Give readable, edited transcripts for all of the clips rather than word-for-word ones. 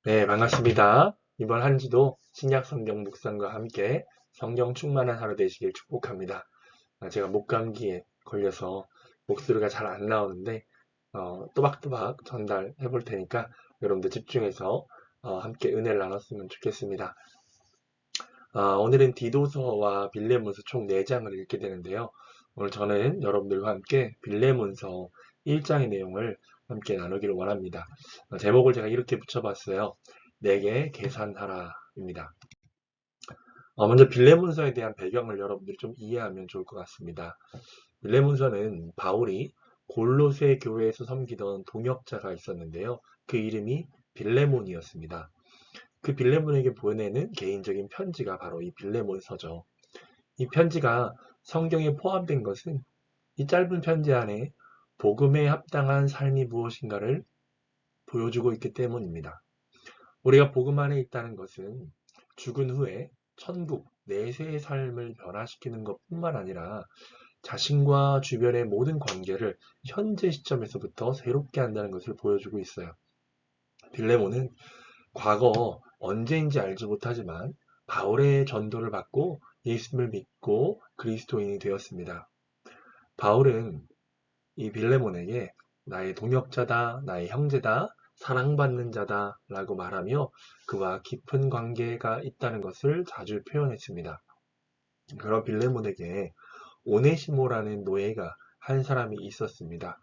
네, 반갑습니다. 이번 한 주도 신약 성경 묵상과 함께 성경 충만한 하루 되시길 축복합니다. 제가 목감기에 걸려서 목소리가 잘 안 나오는데 또박또박 전달해 볼 테니까 여러분들 집중해서 함께 은혜를 나눴으면 좋겠습니다. 오늘은 디도서와 빌레몬서 총 4장을 읽게 되는데요. 오늘 저는 여러분들과 함께 빌레몬서 1장의 내용을 함께 나누기를 원합니다. 제목을 제가 이렇게 붙여봤어요. 내게 계산하라입니다. 먼저 빌레몬서에 대한 배경을 여러분들이 좀 이해하면 좋을 것 같습니다. 빌레몬서는 바울이 골로새 교회에서 섬기던 동역자가 있었는데요. 그 이름이 빌레몬이었습니다. 그 빌레몬에게 보내는 개인적인 편지가 바로 이 빌레몬서죠. 이 편지가 성경에 포함된 것은 이 짧은 편지 안에 복음에 합당한 삶이 무엇인가를 보여주고 있기 때문입니다. 우리가 복음 안에 있다는 것은 죽은 후에 천국, 내세의 삶을 변화시키는 것뿐만 아니라 자신과 주변의 모든 관계를 현재 시점에서부터 새롭게 한다는 것을 보여주고 있어요. 빌레몬은 과거 언제인지 알지 못하지만 바울의 전도를 받고 예수님을 믿고 그리스도인이 되었습니다. 바울은 이 빌레몬에게 나의 동역자다, 나의 형제다, 사랑받는 자다 라고 말하며 그와 깊은 관계가 있다는 것을 자주 표현했습니다. 그런 빌레몬에게 오네시모라는 노예가 한 사람이 있었습니다.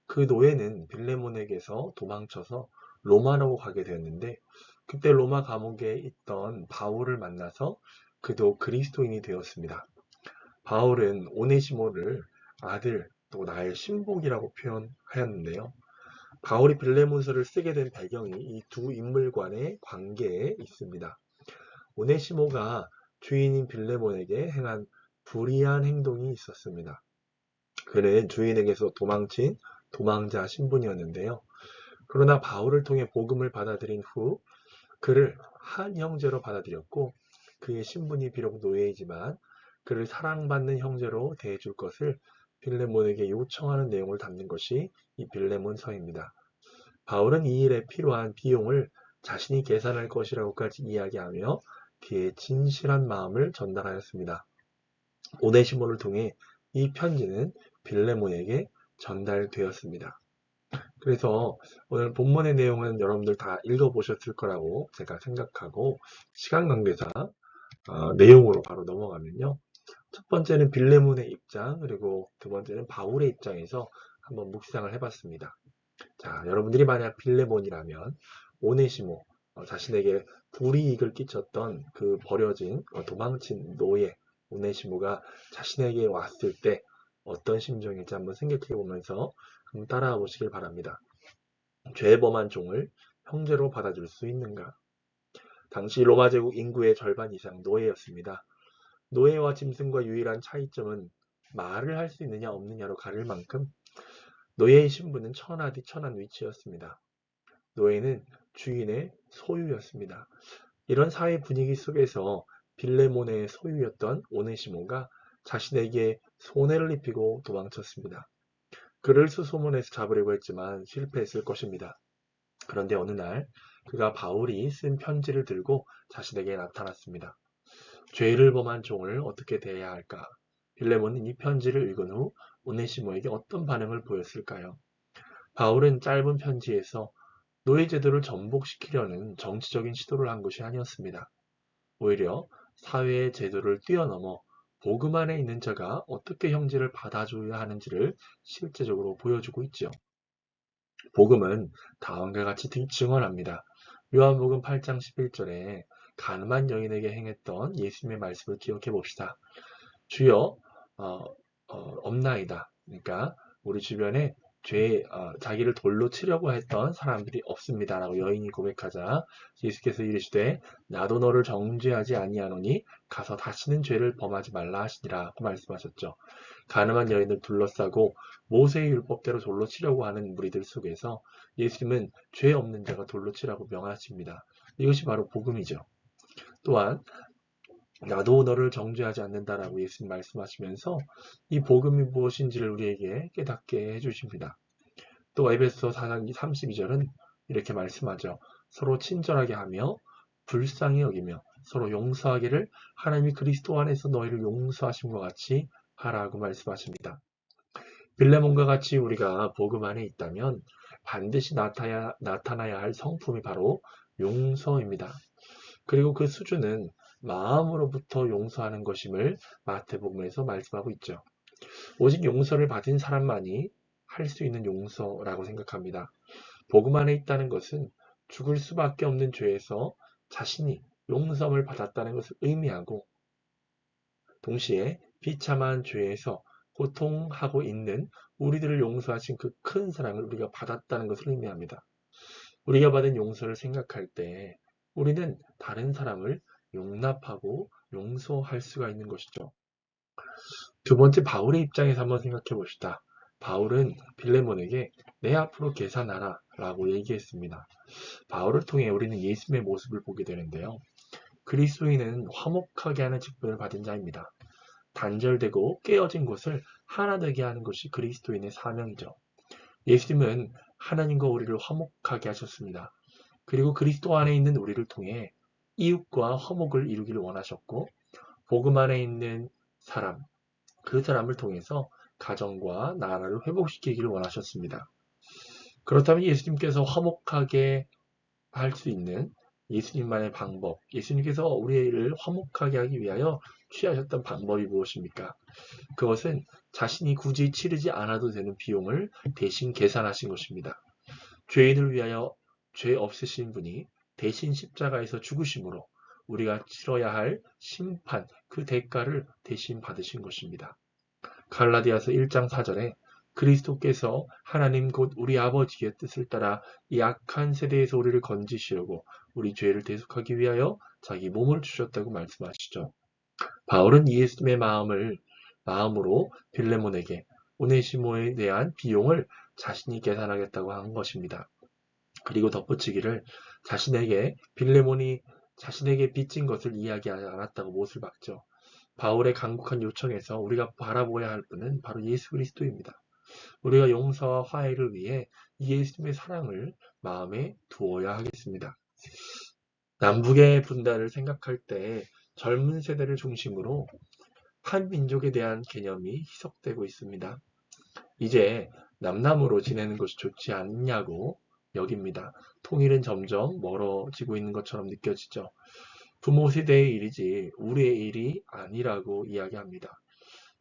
그 노예는 빌레몬에게서 도망쳐서 로마로 가게 되었는데 그때 로마 감옥에 있던 바울을 만나서 그도 그리스도인이 되었습니다. 바울은 오네시모를 아들 또 나의 신복이라고 표현하였는데요. 바울이 빌레몬서를 쓰게 된 배경이 이 두 인물 간의 관계에 있습니다. 오네시모가 주인인 빌레몬에게 행한 불의한 행동이 있었습니다. 그는 주인에게서 도망친 도망자 신분이었는데요. 그러나 바울을 통해 복음을 받아들인 후 그를 한 형제로 받아들였고 그의 신분이 비록 노예이지만 그를 사랑받는 형제로 대해줄 것을 빌레몬에게 요청하는 내용을 담는 것이 이 빌레몬서입니다. 바울은 이 일에 필요한 비용을 자신이 계산할 것이라고까지 이야기하며 그의 진실한 마음을 전달하였습니다. 오네시모를 통해 이 편지는 빌레몬에게 전달되었습니다. 그래서 오늘 본문의 내용은 여러분들 다 읽어보셨을 거라고 제가 생각하고 시간 관계상 내용으로 바로 넘어가면요. 첫 번째는 빌레몬의 입장 그리고 두 번째는 바울의 입장에서 한번 묵상을 해봤습니다. 자, 여러분들이 만약 빌레몬이라면 오네시모 자신에게 불이익을 끼쳤던 그 버려진 도망친 노예 오네시모가 자신에게 왔을 때 어떤 심정일지 한번 생각해 보면서 한번 따라와 보시길 바랍니다. 죄 범한 종을 형제로 받아줄 수 있는가? 당시 로마 제국 인구의 절반 이상 노예였습니다. 노예와 짐승과 유일한 차이점은 말을 할 수 있느냐 없느냐로 가릴 만큼 노예의 신분은 천하디 천한 위치였습니다. 노예는 주인의 소유였습니다. 이런 사회 분위기 속에서 빌레몬의 소유였던 오네시모가 자신에게 손해를 입히고 도망쳤습니다. 그를 수소문해서 잡으려고 했지만 실패했을 것입니다. 그런데 어느 날 그가 바울이 쓴 편지를 들고 자신에게 나타났습니다. 죄를 범한 종을 어떻게 대해야 할까? 빌레몬은 이 편지를 읽은 후 오네시모에게 어떤 반응을 보였을까요? 바울은 짧은 편지에서 노예 제도를 전복시키려는 정치적인 시도를 한 것이 아니었습니다. 오히려 사회의 제도를 뛰어넘어 복음 안에 있는 자가 어떻게 형제를 받아줘야 하는지를 실제적으로 보여주고 있죠. 복음은 다음과 같이 증언합니다. 요한복음 8장 11절에 가늠한 여인에게 행했던 예수님의 말씀을 기억해 봅시다. 주여 없나이다. 그러니까 우리 주변에 자기를 돌로 치려고 했던 사람들이 없습니다라고 여인이 고백하자 예수께서 이르시되 나도 너를 정죄하지 아니하노니 가서 다시는 죄를 범하지 말라 하시니라고 말씀하셨죠. 가늠한 여인을 둘러싸고 모세의 율법대로 돌로 치려고 하는 무리들 속에서 예수님은 죄 없는 자가 돌로 치라고 명하십니다. 이것이 바로 복음이죠. 또한 나도 너를 정죄하지 않는다라고 예수님 말씀하시면서 이 복음이 무엇인지를 우리에게 깨닫게 해주십니다. 또 에베소 4장 32절은 이렇게 말씀하죠. 서로 친절하게 하며 불쌍히 여기며 서로 용서하기를 하나님이 그리스도 안에서 너희를 용서하심과 같이 하라고 말씀하십니다. 빌레몬과 같이 우리가 복음 안에 있다면 반드시 나타나야 할 성품이 바로 용서입니다. 그리고 그 수준은 마음으로부터 용서하는 것임을 마태복음에서 말씀하고 있죠. 오직 용서를 받은 사람만이 할 수 있는 용서라고 생각합니다. 복음 안에 있다는 것은 죽을 수밖에 없는 죄에서 자신이 용서를 받았다는 것을 의미하고, 동시에 비참한 죄에서 고통하고 있는 우리들을 용서하신 그 큰 사랑을 우리가 받았다는 것을 의미합니다. 우리가 받은 용서를 생각할 때 우리는 다른 사람을 용납하고 용서할 수가 있는 것이죠. 두 번째, 바울의 입장에서 한번 생각해 봅시다. 바울은 빌레몬에게 내 앞으로 계산하라 라고 얘기했습니다. 바울을 통해 우리는 예수님의 모습을 보게 되는데요. 그리스도인은 화목하게 하는 직분을 받은 자입니다. 단절되고 깨어진 것을 하나 되게 하는 것이 그리스도인의 사명이죠. 예수님은 하나님과 우리를 화목하게 하셨습니다. 그리고 그리스도 안에 있는 우리를 통해 이웃과 화목을 이루기를 원하셨고, 복음 안에 있는 사람, 그 사람을 통해서 가정과 나라를 회복시키기를 원하셨습니다. 그렇다면 예수님께서 화목하게 할 수 있는 예수님만의 방법, 예수님께서 우리를 화목하게 하기 위하여 취하셨던 방법이 무엇입니까? 그것은 자신이 굳이 치르지 않아도 되는 비용을 대신 계산하신 것입니다. 죄인을 위하여 죄 없으신 분이 대신 십자가에서 죽으심으로 우리가 치러야 할 심판, 그 대가를 대신 받으신 것입니다. 갈라디아서 1장 4절에 그리스도께서 하나님 곧 우리 아버지의 뜻을 따라 이 악한 세대에서 우리를 건지시려고 우리 죄를 대속하기 위하여 자기 몸을 주셨다고 말씀하시죠. 바울은 예수님의 마음으로 빌레몬에게 오네시모에 대한 비용을 자신이 계산하겠다고 한 것입니다. 그리고 덧붙이기를 빌레몬이 자신에게 빚진 것을 이야기하지 않았다고 못을 박죠. 바울의 간곡한 요청에서 우리가 바라보아야 할 분은 바로 예수 그리스도입니다. 우리가 용서와 화해를 위해 예수님의 사랑을 마음에 두어야 하겠습니다. 남북의 분단을 생각할 때 젊은 세대를 중심으로 한 민족에 대한 개념이 희석되고 있습니다. 이제 남남으로 지내는 것이 좋지 않냐고 여깁니다. 통일은 점점 멀어지고 있는 것처럼 느껴지죠. 부모 세대의 일이지 우리의 일이 아니라고 이야기합니다.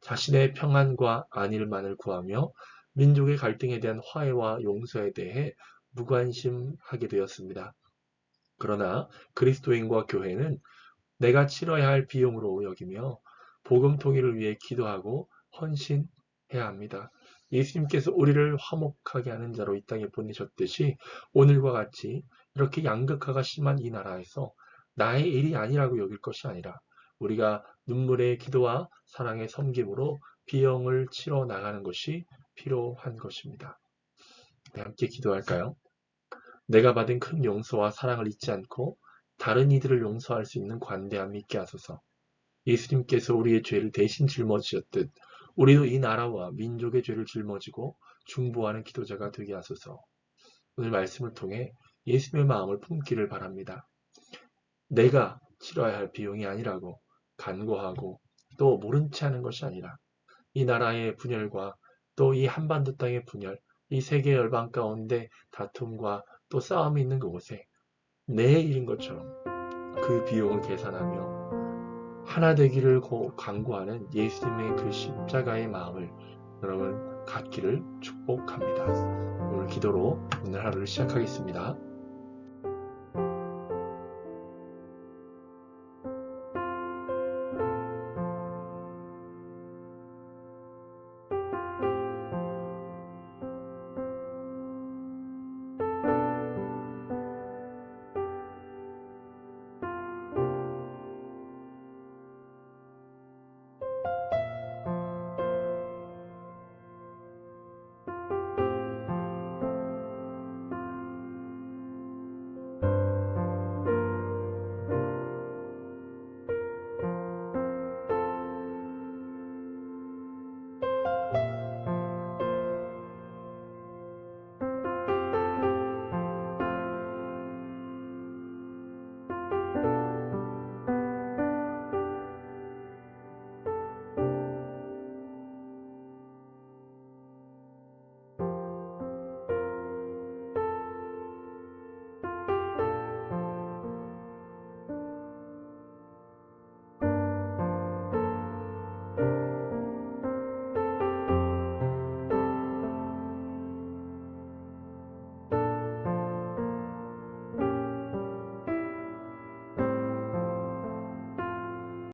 자신의 평안과 안일만을 구하며 민족의 갈등에 대한 화해와 용서에 대해 무관심하게 되었습니다. 그러나 그리스도인과 교회는 내가 치러야 할 비용으로 여기며 복음 통일을 위해 기도하고 헌신해야 합니다. 예수님께서 우리를 화목하게 하는 자로 이 땅에 보내셨듯이 오늘과 같이 이렇게 양극화가 심한 이 나라에서 나의 일이 아니라고 여길 것이 아니라 우리가 눈물의 기도와 사랑의 섬김으로 비용을 치러 나가는 것이 필요한 것입니다. 함께 기도할까요? 내가 받은 큰 용서와 사랑을 잊지 않고 다른 이들을 용서할 수 있는 관대함이 있게 하소서. 예수님께서 우리의 죄를 대신 짊어지셨듯 우리도 이 나라와 민족의 죄를 짊어지고 중보하는 기도자가 되게 하소서. 오늘 말씀을 통해 예수님의 마음을 품기를 바랍니다. 내가 치러야 할 비용이 아니라고 간구하고 또 모른 체 하는 것이 아니라 이 나라의 분열과 또 이 한반도 땅의 분열, 이 세계 열방 가운데 다툼과 또 싸움이 있는 그곳에 내 일인 것처럼 그 비용을 계산하며 하나 되기를 간구하는 예수님의 그 십자가의 마음을 여러분 갖기를 축복합니다. 오늘 기도로 오늘 하루를 시작하겠습니다.